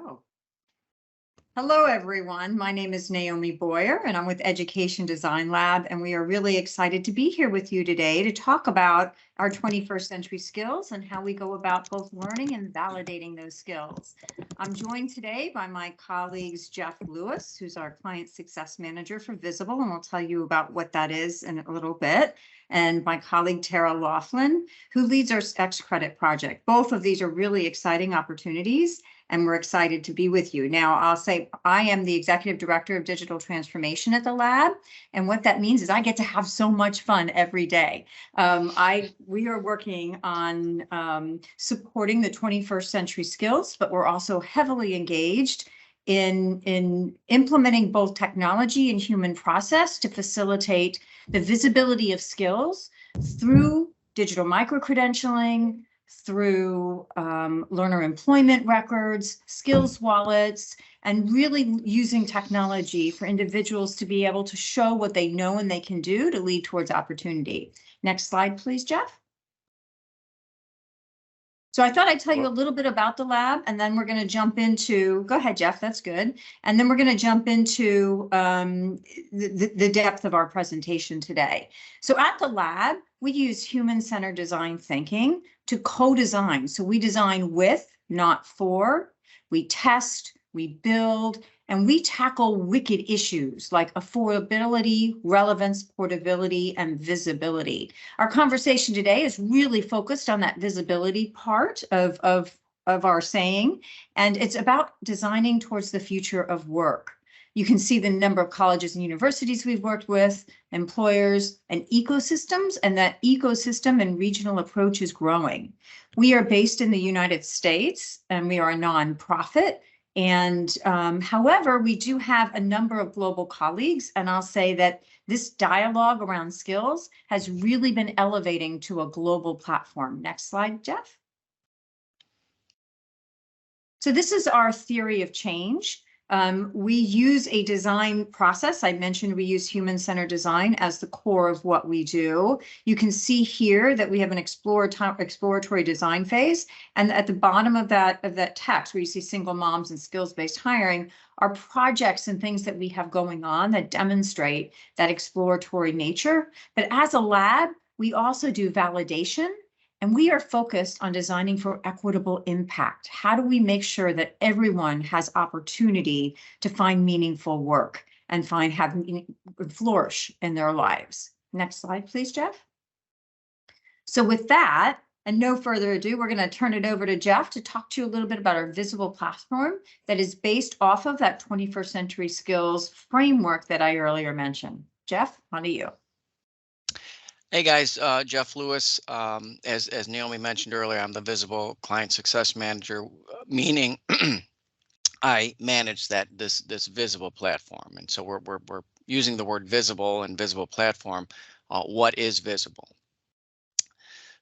Oh. Hello, everyone. My name is Naomi Boyer, and I'm with Education Design Lab, and we are really excited to be here with you today to talk about our 21st century skills and how we go about both learning and validating those skills. I'm joined today by my colleagues, Jeff Lewis, who's our Client Success Manager for Visible, and we'll tell you about what that is in a little bit, and my colleague, Tara Laughlin, who leads our X Credit project. Both of these are really exciting opportunities, and we're excited to be with you. Now, I'll say I am the Executive Director of Digital Transformation at the lab, and what that means is I get to have so much fun every day. We are working on supporting the 21st century skills, but we're also heavily engaged in implementing both technology and human process to facilitate the visibility of skills through digital micro-credentialing, through learner employment records, skills wallets, and really using technology for individuals to be able to show what they know and they can do to lead towards opportunity. Next slide, please, Jeff. So I thought I'd tell you a little bit about the lab, and then we're going to jump into, go ahead, Jeff, that's good. And then we're going to jump into the depth of our presentation today. So at the lab, we use human-centered design thinking to co-design. So we design with, not for. We test, we build, and we tackle wicked issues like affordability, relevance, portability, and visibility. Our conversation today is really focused on that visibility part of our saying, and it's about designing towards the future of work. You can see the number of colleges and universities we've worked with, employers, and ecosystems, and that ecosystem and regional approach is growing. We are based in the United States, and we are a nonprofit. And however, we do have a number of global colleagues, and I'll say that this dialogue around skills has really been elevating to a global platform. Next slide, Jeff. So this is our theory of change. We use a design process. I mentioned we use human-centered design as the core of what we do. You can see here that we have an exploratory design phase. And at the bottom of that text, where you see single moms and skills-based hiring, are projects and things that we have going on that demonstrate that exploratory nature. But as a lab, we also do validation. And we are focused on designing for equitable impact. How do we make sure that everyone has opportunity to find meaningful work and flourish in their lives? Next slide, please, Jeff. So with that, and no further ado, we're going to turn it over to Jeff to talk to you a little bit about our Visible platform that is based off of that 21st century skills framework that I earlier mentioned. Jeff, on to you. Hey guys, Jeff Lewis. As Naomi mentioned earlier, I'm the Visible Client Success Manager, meaning I manage this Visible platform. And so we're using the word visible and Visible platform. What is Visible?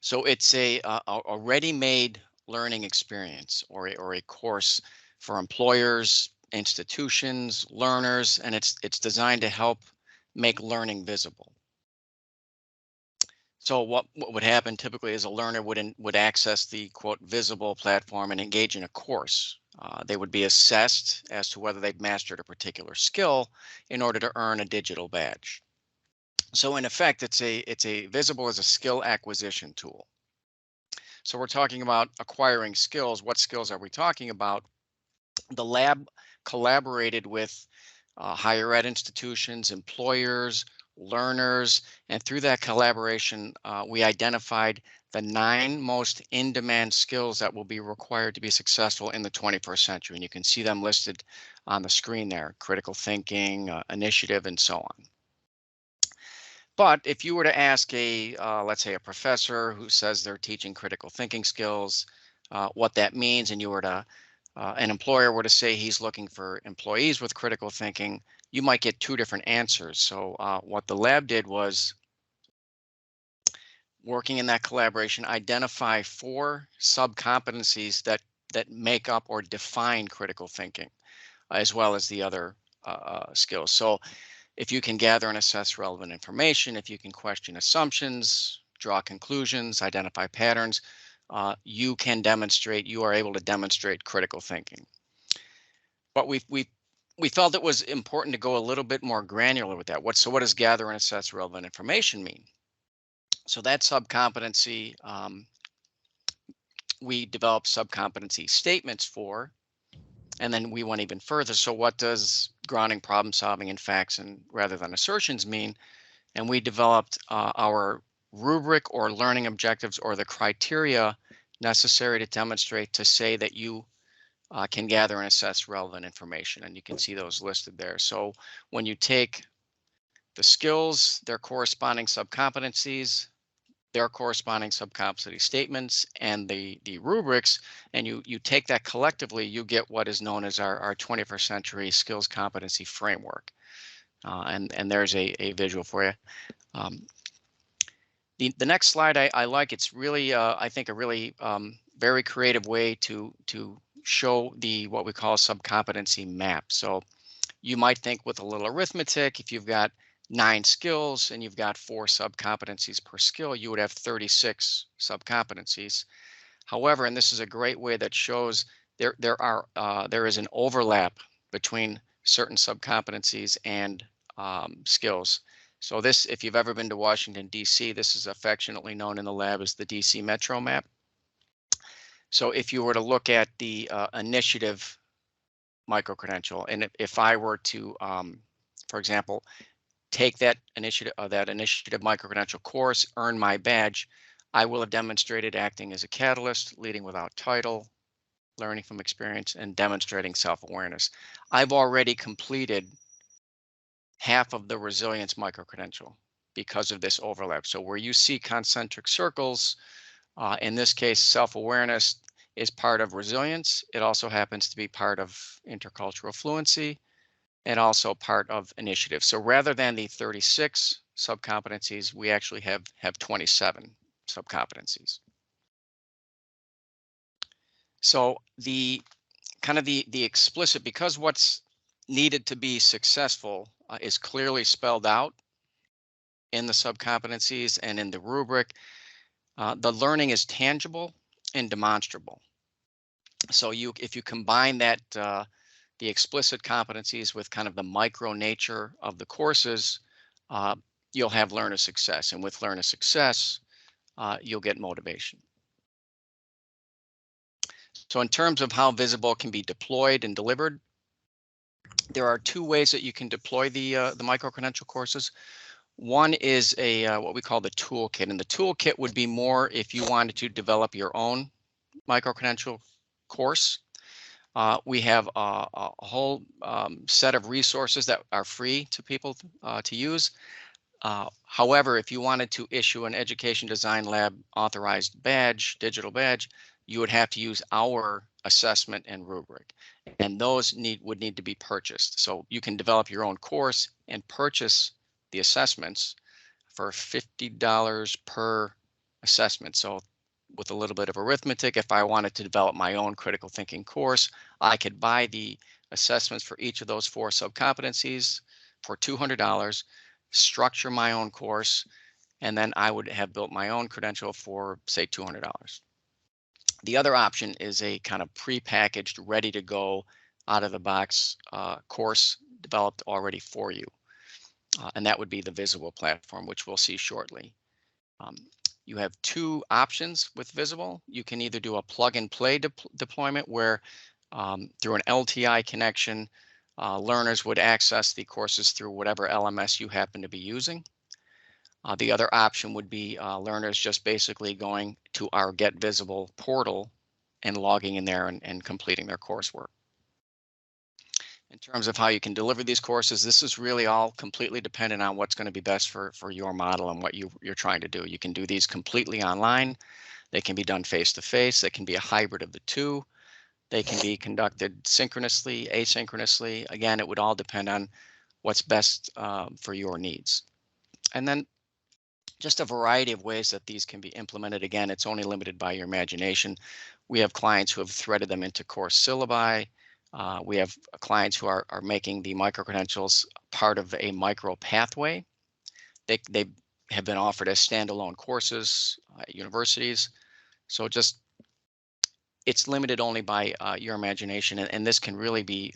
So it's a ready-made learning experience or a course for employers, institutions, learners, and it's designed to help make learning visible. So what would happen typically is a learner would access the quote Visible platform and engage in a course. They would be assessed as to whether they've mastered a particular skill in order to earn a digital badge. So in effect, it's a Visible as a skill acquisition tool. So we're talking about acquiring skills. What skills are we talking about? The lab collaborated with higher ed institutions, employers, learners, and through that collaboration, we identified the 9 most in-demand skills that will be required to be successful in the 21st century. And you can see them listed on the screen there: critical thinking, initiative, and so on. But if you were to ask let's say a professor who says they're teaching critical thinking skills, what that means, and you were to an employer were to say he's looking for employees with critical thinking, you might get 2 different answers. So what the lab did was, working in that collaboration, identify 4 sub-competencies that make up or define critical thinking, as well as the other skills. So if you can gather and assess relevant information, if you can question assumptions, draw conclusions, identify patterns, you are able to demonstrate critical thinking. but we felt it was important to go a little bit more granular with that. What does gather and assess relevant information mean? So that subcompetency, we developed subcompetency statements for, and then we went even further. So what does grounding problem solving in facts and rather than assertions mean? And we developed our rubric or learning objectives or the criteria necessary to demonstrate to say that you can gather and assess relevant information. And you can see those listed there. So when you take the skills, their corresponding subcompetencies, their corresponding subcompetency statements, and the rubrics, and you take that collectively, you get what is known as our 21st century skills competency framework. And there's a visual for you. The next slide I like. It's really I think a really very creative way to show what we call subcompetency map. So you might think with a little arithmetic, if you've got 9 skills and you've got 4 subcompetencies per skill, you would have 36 subcompetencies. However, and this is a great way that shows there is an overlap between certain subcompetencies and skills. So this, if you've ever been to Washington, D.C., this is affectionately known in the lab as the D.C. Metro map. So if you were to look at the initiative micro-credential, and if I were to, for example, take that initiative micro-credential course, earn my badge, I will have demonstrated acting as a catalyst, leading without title, learning from experience, and demonstrating self-awareness. I've already completed half of the resilience micro-credential because of this overlap. So where you see concentric circles, in this case, self-awareness is part of resilience. It also happens to be part of intercultural fluency and also part of initiative. So rather than the 36 subcompetencies, we actually have 27 subcompetencies. So the explicit, because what's needed to be successful is clearly spelled out in the subcompetencies and in the rubric. The learning is tangible and demonstrable. So if you combine that, the explicit competencies with kind of the micro nature of the courses, you'll have learner success. And with learner success, you'll get motivation. So in terms of how Visible can be deployed and delivered, there are 2 ways that you can deploy the micro-credential courses. One is what we call the toolkit, and the toolkit would be more if you wanted to develop your own micro-credential course. We have a whole set of resources that are free to people to use. However, if you wanted to issue an Education Design Lab authorized badge, digital badge, you would have to use our assessment and rubric, and those would need to be purchased. So you can develop your own course and purchase the assessments for $50 per assessment. So with a little bit of arithmetic, if I wanted to develop my own critical thinking course, I could buy the assessments for each of those 4 subcompetencies for $200, structure my own course, and then I would have built my own credential for, say, $200. The other option is a kind of prepackaged, ready to go, out of the box course developed already for you. And that would be the Visible platform, which we'll see shortly. You have 2 options with Visible. You can either do a plug and play deployment where through an LTI connection, learners would access the courses through whatever LMS you happen to be using. The other option would be learners just basically going to our Get Visible portal and logging in there and completing their coursework. In terms of how you can deliver these courses, this is really all completely dependent on what's going to be best for your model and what you're trying to do. You can do these completely online. They can be done face-to-face. They can be a hybrid of the 2. They can be conducted synchronously, asynchronously. Again, it would all depend on what's best for your needs. And then just a variety of ways that these can be implemented. Again, it's only limited by your imagination. We have clients who have threaded them into course syllabi. We have clients who are making the micro-credentials part of a micro pathway. They have been offered as standalone courses at universities. So just it's limited only by your imagination, and this can really be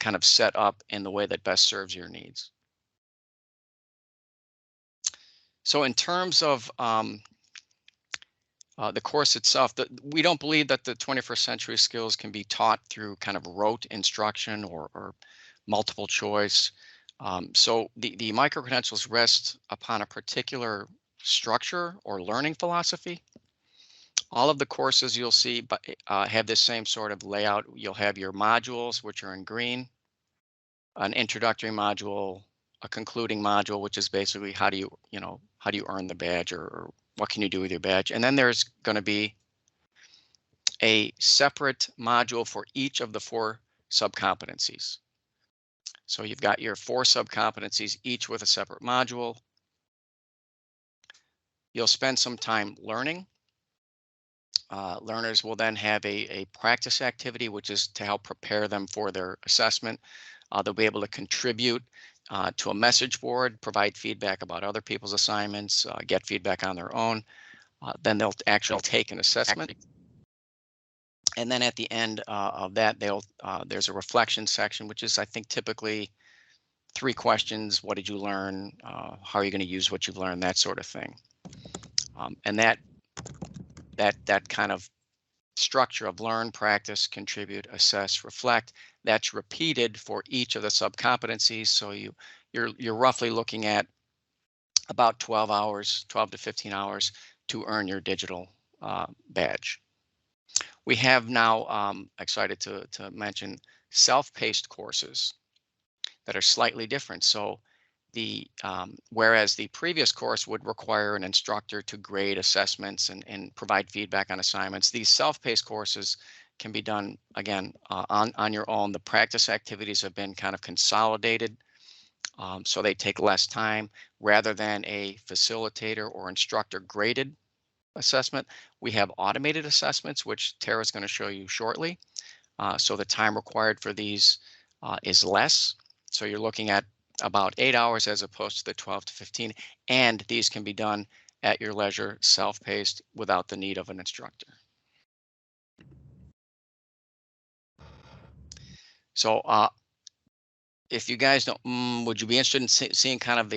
kind of set up in the way that best serves your needs. So in terms of the course itself, we don't believe that the 21st century skills can be taught through kind of rote instruction or multiple choice. So the micro-credentials rest upon a particular structure or learning philosophy. All of the courses you'll see have this same sort of layout. You'll have your modules, which are in green, an introductory module, a concluding module, which is basically how do you earn the badge, or what can you do with your badge? And then there's going to be a separate module for each of the 4 sub-competencies. So you've got your 4 sub-competencies, each with a separate module. You'll spend some time learning. Learners will then have a practice activity, which is to help prepare them for their assessment. They'll be able to contribute to a message board, provide feedback about other people's assignments, get feedback on their own. Then they'll actually take an assessment. And then at the end of that, there's a reflection section, which is, I think, typically 3 questions. What did you learn? How are you going to use what you've learned? That sort of thing. And that kind of structure of learn, practice, contribute, assess, reflect, that's repeated for each of the sub-competencies. So you're roughly looking at about 12 to 15 hours to earn your digital badge. We have now, excited to mention, self-paced courses that are slightly different. So whereas the previous course would require an instructor to grade assessments and provide feedback on assignments, these self-paced courses can be done, again, on your own. The practice activities have been kind of consolidated, so they take less time. Rather than a facilitator or instructor graded assessment, we have automated assessments, which Tara's going to show you shortly. So the time required for these is less. So you're looking at about 8 hours as opposed to the 12 to 15, and these can be done at your leisure, self-paced, without the need of an instructor. So if you guys don't, would you be interested in seeing kind of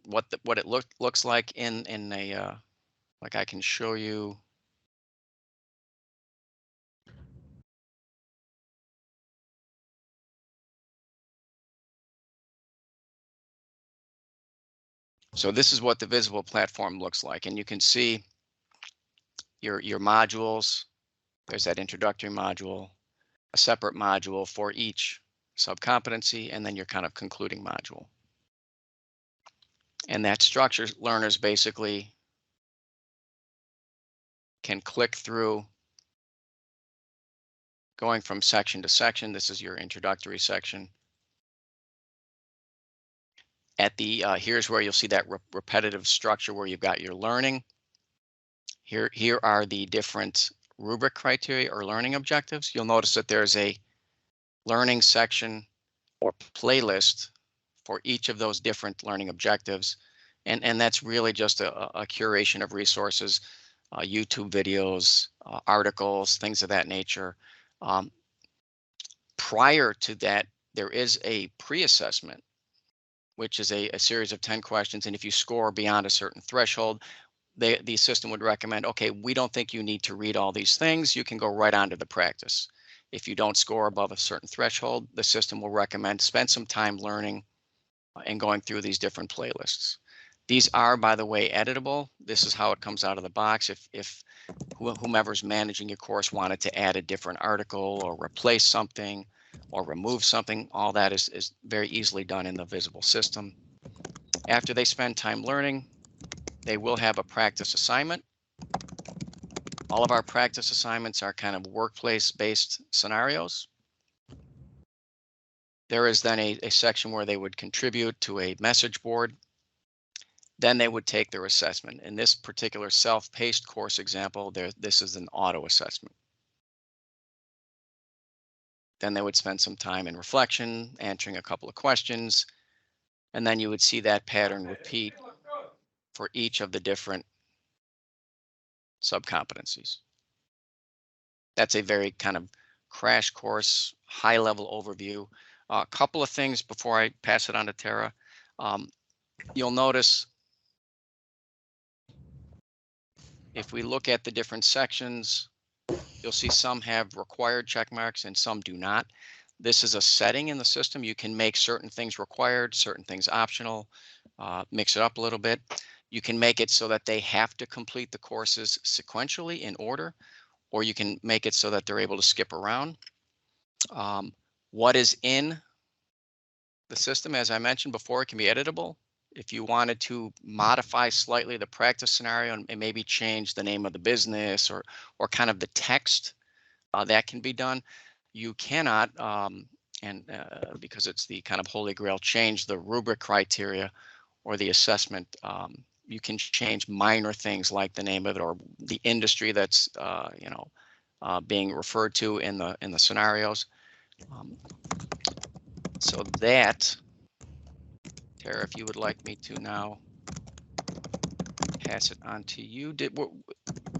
what it looks like in a like I can show you. So this is what the visible platform looks like, and you can see your modules. There's that introductory module, a separate module for each sub-competency, and then your kind of concluding module. And that structure, learners basically can click through, going from section to section. This is your introductory section. At the here's where you'll see that repetitive structure where you've got your learning. Here are the different rubric criteria or learning objectives. You'll notice that there's a learning section or playlist for each of those different learning objectives. And that's really just a curation of resources, YouTube videos, articles, things of that nature. Prior to that, there is a pre-assessment, which is a series of 10 questions. And if you score beyond a certain threshold, the system would recommend, okay, we don't think you need to read all these things. You can go right on to the practice. If you don't score above a certain threshold, the system will recommend spend some time learning and going through these different playlists. These are, by the way, editable. This is how it comes out of the box. If whomever's managing your course wanted to add a different article or replace something or remove something, all that is very easily done in the visible system. After they spend time learning, they will have a practice assignment. All of our practice assignments are kind of workplace-based scenarios. There is then a section where they would contribute to a message board. Then they would take their assessment. In this particular self-paced course example, this is an auto assessment. Then they would spend some time in reflection, answering a couple of questions, and then you would see that pattern repeat for each of the different sub-competencies. that's a very kind of crash course, high level overview. A couple of things before I pass it on to Tara. You'll notice if we look at the different sections, you'll see some have required check marks and some do not. This is a setting in the system. You can make certain things required, certain things optional, mix it up a little bit. You can make it so that they have to complete the courses sequentially in order, or you can make it so that they're able to skip around. What is in the system, as I mentioned before, it can be editable. If you wanted to modify slightly the practice scenario and maybe change the name of the business or kind of the text, that can be done. You cannot, because it's the kind of holy grail, change the rubric criteria or the assessment. You can change minor things like the name of it or the industry that's being referred to in the scenarios. So that, Tara, if you would like me to now pass it on to you.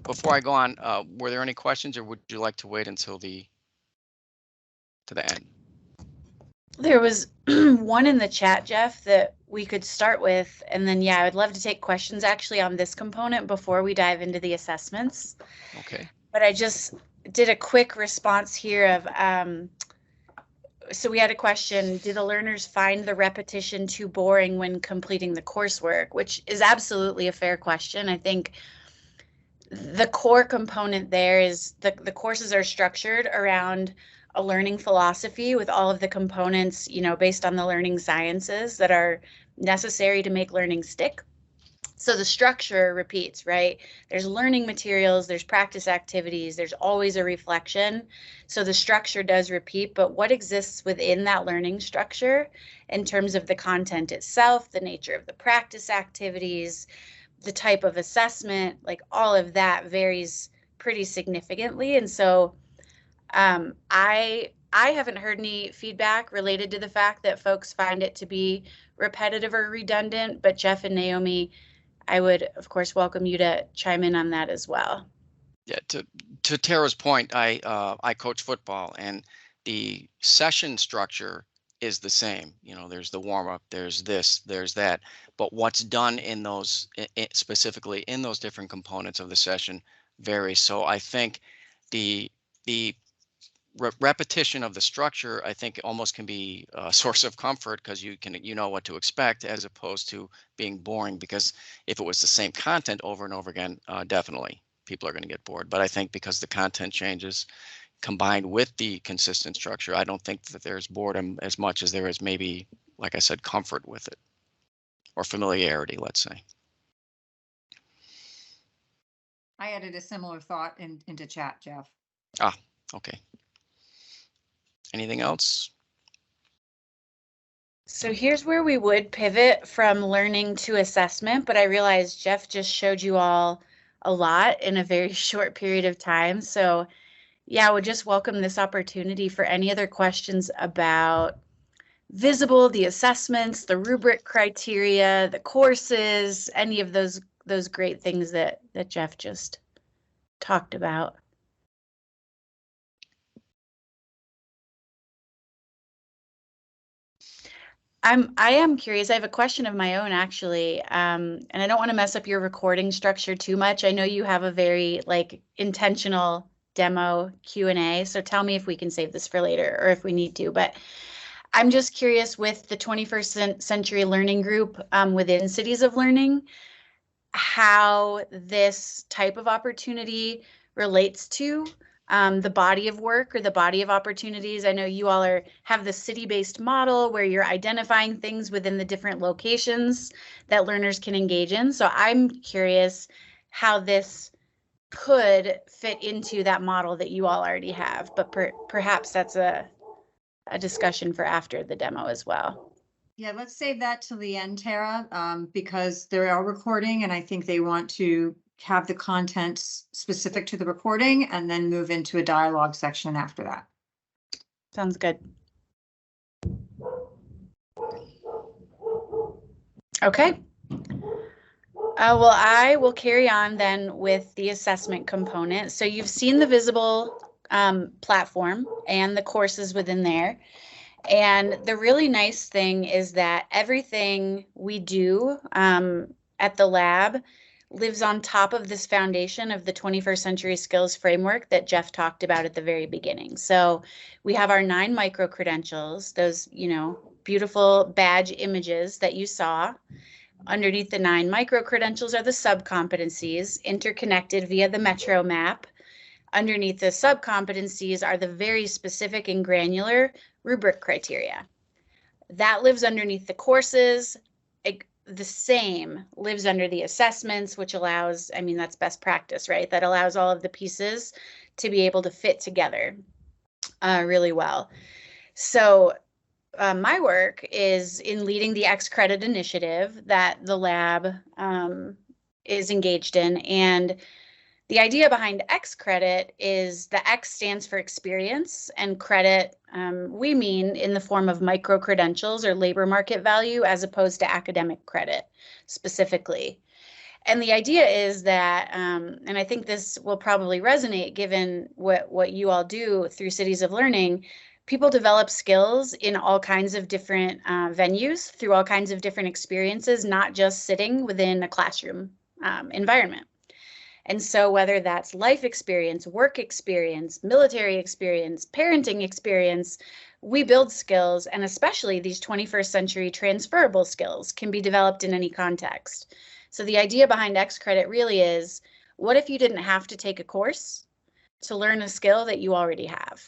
Before I go on, were there any questions, or would you like to wait until to the end? There was one in the chat, Jeff, that we could start with, and then yeah, I'd love to take questions actually on this component before we dive into the assessments. Okay. But I just did a quick response here of so we had a question, do the learners find the repetition too boring when completing the coursework? Which is absolutely a fair question. I think the core component there is the courses are structured around a learning philosophy with all of the components, based on the learning sciences that are necessary to make learning stick. So the structure repeats, right? There's learning materials, there's practice activities, there's always a reflection. So the structure does repeat, but what exists within that learning structure in terms of the content itself, the nature of the practice activities, the type of assessment, like all of that varies pretty significantly. And so I haven't heard any feedback related to the fact that folks find it to be repetitive or redundant, but Jeff and Naomi, I would, of course, welcome you to chime in on that as well. Yeah, to Tara's point, I coach football, and the session structure is the same. There's the warm up, there's this, there's that, but what's done in those, specifically in those different components of the session varies. So I think the repetition of the structure, I think, almost can be a source of comfort because you know what to expect, as opposed to being boring, because if it was the same content over and over again, definitely people are going to get bored. But I think because the content changes combined with the consistent structure, I don't think that there's boredom as much as there is, maybe, like I said, comfort with it or familiarity, let's say. I added a similar thought into chat, Jeff. Okay. Anything else? So here's where we would pivot from learning to assessment, but I realized Jeff just showed you all a lot in a very short period of time. So yeah, I would just welcome this opportunity for any other questions about Visible, the assessments, the rubric criteria, the courses, any of those great things that Jeff just talked about. I am curious. I have a question of my own, actually, and I don't want to mess up your recording structure too much. I know you have a very intentional demo Q&A, so tell me if we can save this for later or if we need to. But I'm just curious, with the 21st Century Learning Group within Cities of Learning, how this type of opportunity relates to the body of work or the body of opportunities. I know you all have the city-based model where you're identifying things within the different locations that learners can engage in. So I'm curious how this could fit into that model that you all already have, but perhaps that's a discussion for after the demo as well. Yeah, let's save that till the end, Tara, because they are recording, and I think they want to have the content specific to the recording and then move into a dialogue section after that. Sounds good. Okay. Well, I will carry on then with the assessment component. So you've seen the Visible platform and the courses within there. And the really nice thing is that everything we do at the lab lives on top of this foundation of the 21st Century Skills framework that Jeff talked about at the very beginning. So we have our 9 micro-credentials, those, beautiful badge images that you saw. Underneath the 9 micro-credentials are the sub-competencies interconnected via the Metro map. Underneath the sub-competencies are the very specific and granular rubric criteria. That lives underneath the courses. The same lives under the assessments, which allows, that's best practice, right? That allows all of the pieces to be able to fit together really well. So my work is in leading the X Credit initiative that the lab is engaged in. And the idea behind X Credit is the X stands for experience, and credit we mean in the form of micro-credentials or labor market value as opposed to academic credit specifically. And the idea is that, and I think this will probably resonate given what you all do through Cities of Learning, people develop skills in all kinds of different venues through all kinds of different experiences, not just sitting within a classroom environment. And so whether that's life experience, work experience, military experience, parenting experience, we build skills, and especially these 21st century transferable skills can be developed in any context. So the idea behind X Credit really is, what if you didn't have to take a course to learn a skill that you already have?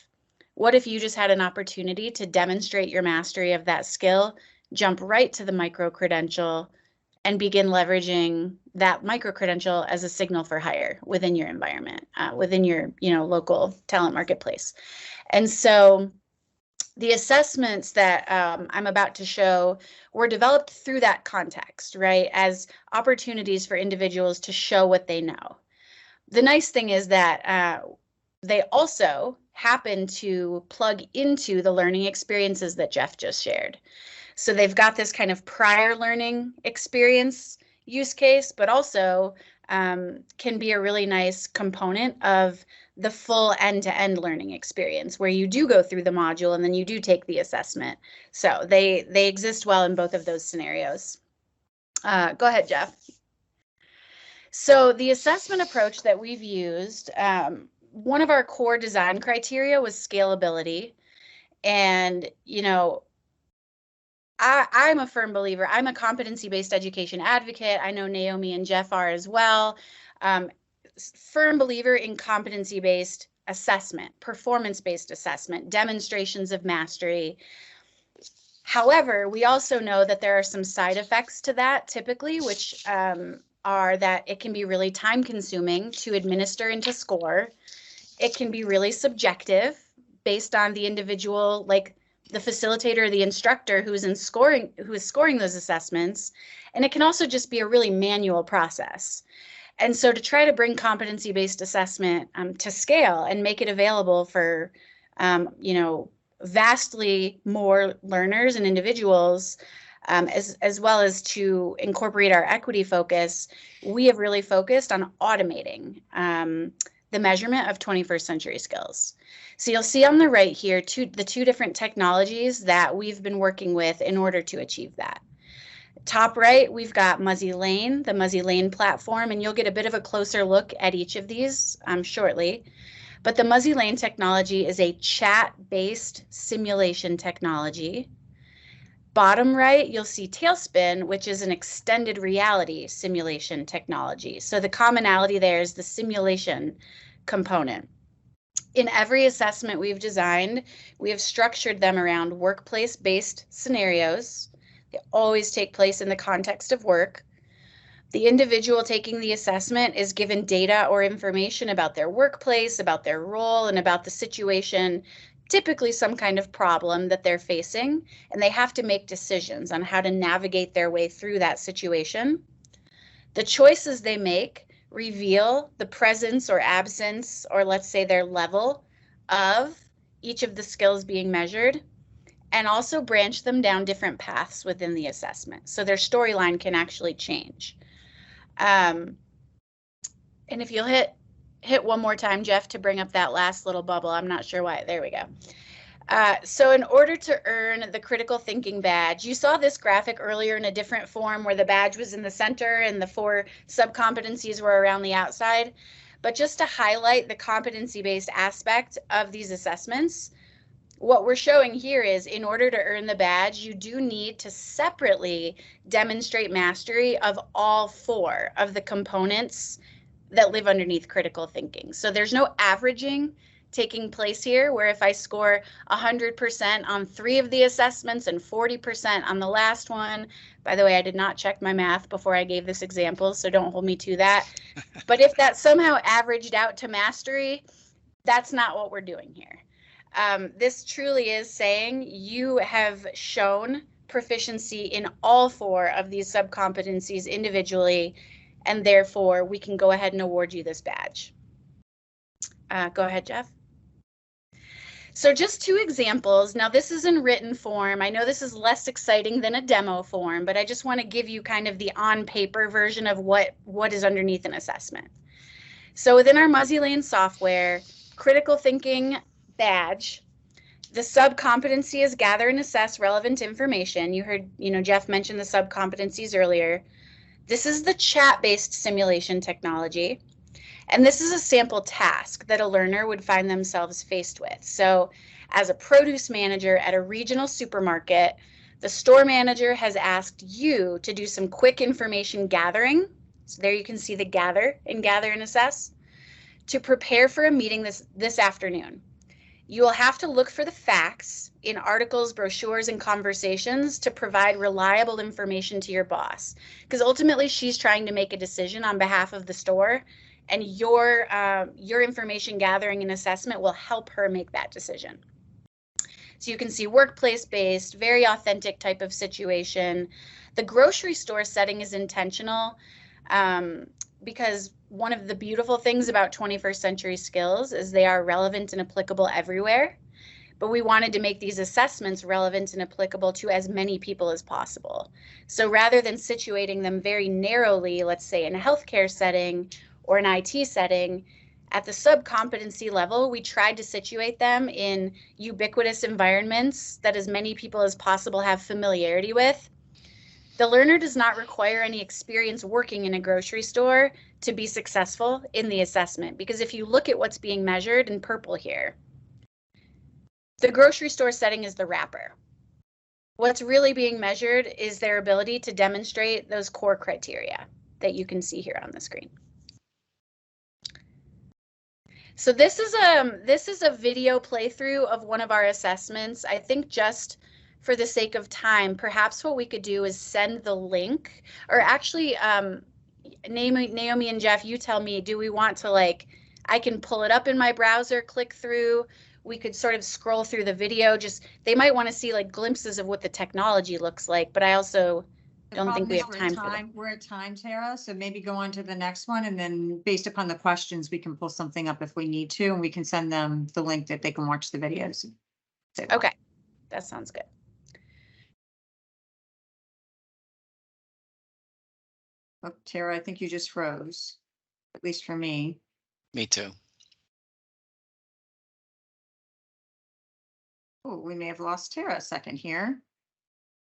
What if you just had an opportunity to demonstrate your mastery of that skill, jump right to the micro-credential, and begin leveraging that micro-credential as a signal for hire within your environment, within your local talent marketplace. And so the assessments that I'm about to show were developed through that context, right, as opportunities for individuals to show what they know. The nice thing is that they also happen to plug into the learning experiences that Jeff just shared. So they've got this kind of prior learning experience use case, but also can be a really nice component of the full end-to-end learning experience where you do go through the module and then you do take the assessment. So they exist well in both of those scenarios. Go ahead, Jeff. So the assessment approach that we've used, one of our core design criteria was scalability. And, I'm a firm believer. I'm a competency-based education advocate. I know Naomi and Jeff are as well. Firm believer in competency-based assessment, performance-based assessment, demonstrations of mastery. However, we also know that there are some side effects to that typically, which are that it can be really time-consuming to administer and to score. It can be really subjective based on the individual, like the facilitator or the instructor who is scoring those assessments. And it can also just be a really manual process. And so to try to bring competency-based assessment to scale and make it available for, vastly more learners and individuals, as well as to incorporate our equity focus, we have really focused on automating the measurement of 21st century skills. So you'll see on the right here the two different technologies that we've been working with in order to achieve that. Top right, we've got Muzzy Lane, the Muzzy Lane platform, and you'll get a bit of a closer look at each of these shortly. But the Muzzy Lane technology is a chat-based simulation technology. Bottom right, you'll see Tailspin, which is an extended reality simulation technology. So the commonality there is the simulation component. In every assessment we've designed, we have structured them around workplace-based scenarios. They always take place in the context of work. The individual taking the assessment is given data or information about their workplace, about their role, and about the situation, typically some kind of problem that they're facing, and they have to make decisions on how to navigate their way through that situation. The choices they make reveal the presence or absence, or let's say their level of each of the skills being measured, and also branch them down different paths within the assessment. So their storyline can actually change. And if you'll hit hit one more time, Jeff, to bring up that last little bubble. I'm not sure why. There we go. So in order to earn the critical thinking badge, you saw this graphic earlier in a different form where the badge was in the center and the 4 sub-competencies were around the outside. But just to highlight the competency-based aspect of these assessments, what we're showing here is in order to earn the badge, you do need to separately demonstrate mastery of all 4 of the components that live underneath critical thinking. So there's no averaging taking place here, where if I score 100% on 3 of the assessments and 40% on the last one, by the way, I did not check my math before I gave this example, so don't hold me to that. But if that somehow averaged out to mastery, that's not what we're doing here. This truly is saying you have shown proficiency in all 4 of these sub-competencies individually, and therefore we can go ahead and award you this badge. Go ahead, Jeff. So just 2 examples. Now this is in written form. I know this is less exciting than a demo form, but I just want to give you kind of the on paper version of what is underneath an assessment. So within our Muzzy Lane software, critical thinking badge, the sub-competency is gather and assess relevant information. You heard, Jeff mentioned the sub-competencies earlier. This is the chat-based simulation technology. And this is a sample task that a learner would find themselves faced with. So as a produce manager at a regional supermarket, the store manager has asked you to do some quick information gathering. So there you can see the gather and assess to prepare for a meeting this afternoon. You will have to look for the facts in articles, brochures, and conversations to provide reliable information to your boss, because ultimately she's trying to make a decision on behalf of the store, and your information gathering and assessment will help her make that decision. So you can see workplace-based, very authentic type of situation. The grocery store setting is intentional because one of the beautiful things about 21st century skills is they are relevant and applicable everywhere. But we wanted to make these assessments relevant and applicable to as many people as possible. So rather than situating them very narrowly, let's say in a healthcare setting or an IT setting, at the sub-competency level, we tried to situate them in ubiquitous environments that as many people as possible have familiarity with. The learner does not require any experience working in a grocery store to be successful in the assessment, because if you look at what's being measured in purple here, the grocery store setting is the wrapper. What's really being measured is their ability to demonstrate those core criteria that you can see here on the screen. So this is a video playthrough of one of our assessments. I think just for the sake of time, perhaps what we could do is send the link, or actually, Naomi and Jeff, you tell me, do we want to, like, I can pull it up in my browser, click through, we could sort of scroll through the video, just, they might want to see like glimpses of what the technology looks like, but I also don't think we have time for that. We're at time, Tara, so maybe go on to the next one, and then based upon the questions, we can pull something up if we need to, and we can send them the link that they can watch the videos. Okay, that sounds good. Oh, Tara, I think you just froze, at least for me. Me too. Oh, we may have lost Tara a second here.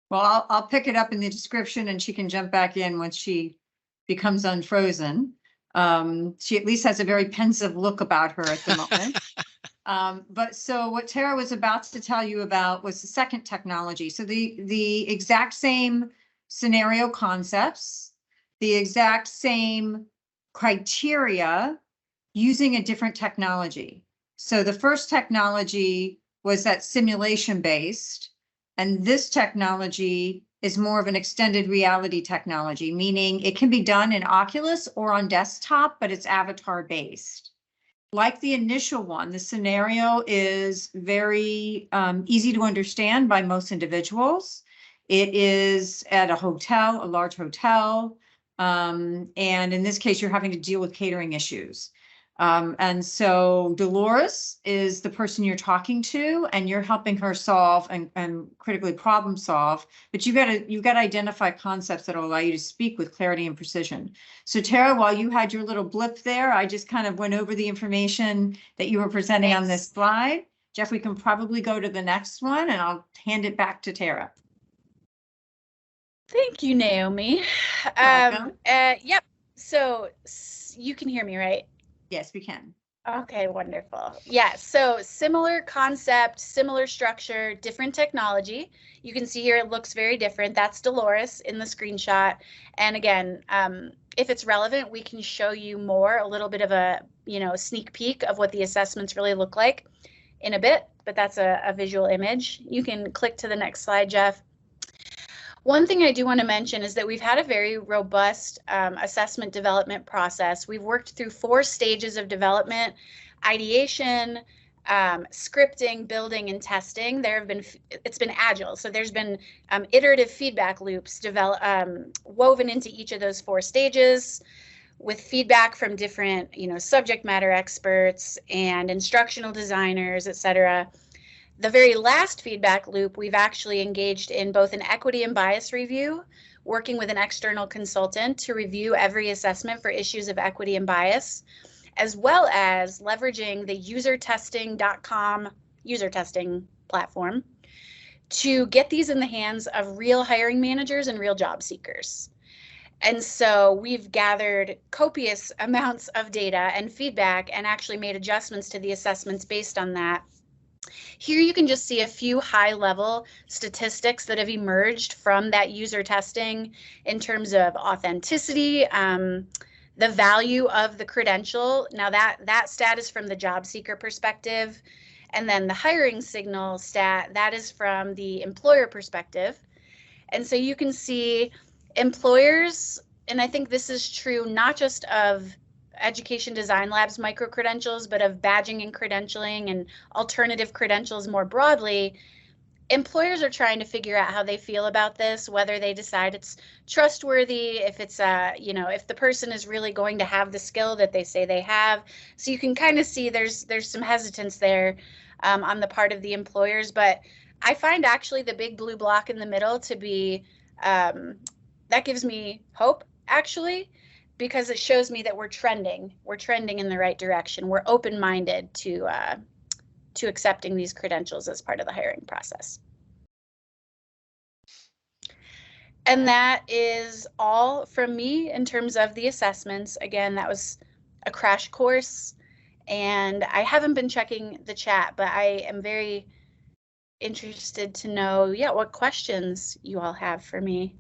Well, I'll pick it up in the description and she can jump back in once she becomes unfrozen. She at least has a very pensive look about her at the moment. But so what Tara was about to tell you about was the second technology. So the exact same scenario concepts, the exact same criteria using a different technology. So the first technology was that simulation based. And this technology is more of an extended reality technology, meaning it can be done in Oculus or on desktop, but it's avatar based. Like the initial one, the scenario is very easy to understand by most individuals. It is at a hotel, a large hotel. And in this case, you're having to deal with catering issues. And so Dolores is the person you're talking to, and you're helping her solve and critically problem solve. But you got to identify concepts that will allow you to speak with clarity and precision. So Tara, while you had your little blip there, I just kind of went over the information that you were presenting on this slide. Jeff, we can probably go to the next one, and I'll hand it back to Tara. Thank you, Naomi. Welcome. Yep. So you can hear me, right? Yes, we can. Okay, wonderful. Yeah, so similar concept, similar structure, different technology. You can see here it looks very different. That's Dolores in the screenshot. And again, if it's relevant, we can show you more, a little bit of a, sneak peek of what the assessments really look like in a bit, but that's a visual image. You can click to the next slide, Jeff. One thing I do want to mention is that we've had a very robust assessment development process. We've worked through 4 stages of development: ideation, scripting, building, and testing. It's been agile. So there's been iterative feedback loops woven into each of those 4 stages, with feedback from different, subject matter experts and instructional designers, et cetera. The very last feedback loop, we've actually engaged in both an equity and bias review, working with an external consultant to review every assessment for issues of equity and bias, as well as leveraging the usertesting.com user testing platform to get these in the hands of real hiring managers and real job seekers. And so we've gathered copious amounts of data and feedback and actually made adjustments to the assessments based on that. Here you can just see a few high-level statistics that have emerged from that user testing in terms of authenticity, the value of the credential. Now that stat is from the job seeker perspective, and then the hiring signal stat, that is from the employer perspective. And so you can see employers, and I think this is true not just of Education Design Lab's micro-credentials, but of badging and credentialing and alternative credentials more broadly. Employers are trying to figure out how they feel about this, whether they decide it's trustworthy, if it's if the person is really going to have the skill that they say they have. So you can kind of see there's some hesitance there on the part of the employers, but I find actually the big blue block in the middle to be that gives me hope, actually, because it shows me that we're trending in the right direction. We're open-minded to accepting these credentials as part of the hiring process. And that is all from me in terms of the assessments. Again, that was a crash course, and I haven't been checking the chat, but I am very interested to know, what questions you all have for me.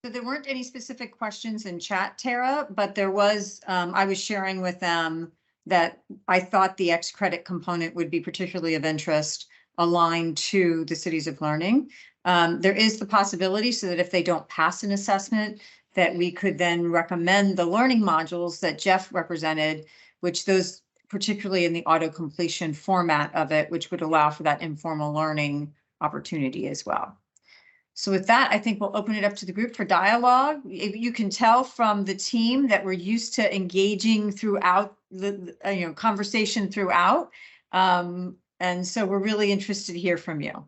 So there weren't any specific questions in chat, Tara, but there was, I was sharing with them that I thought the X credit component would be particularly of interest, aligned to the Cities of Learning. There is the possibility so that if they don't pass an assessment, that we could then recommend the learning modules that Jeff represented, which those particularly in the auto completion format of it, which would allow for that informal learning opportunity as well. So with that, I think we'll open it up to the group for dialogue. You can tell from the team that we're used to engaging throughout the conversation throughout. And so we're really interested to hear from you.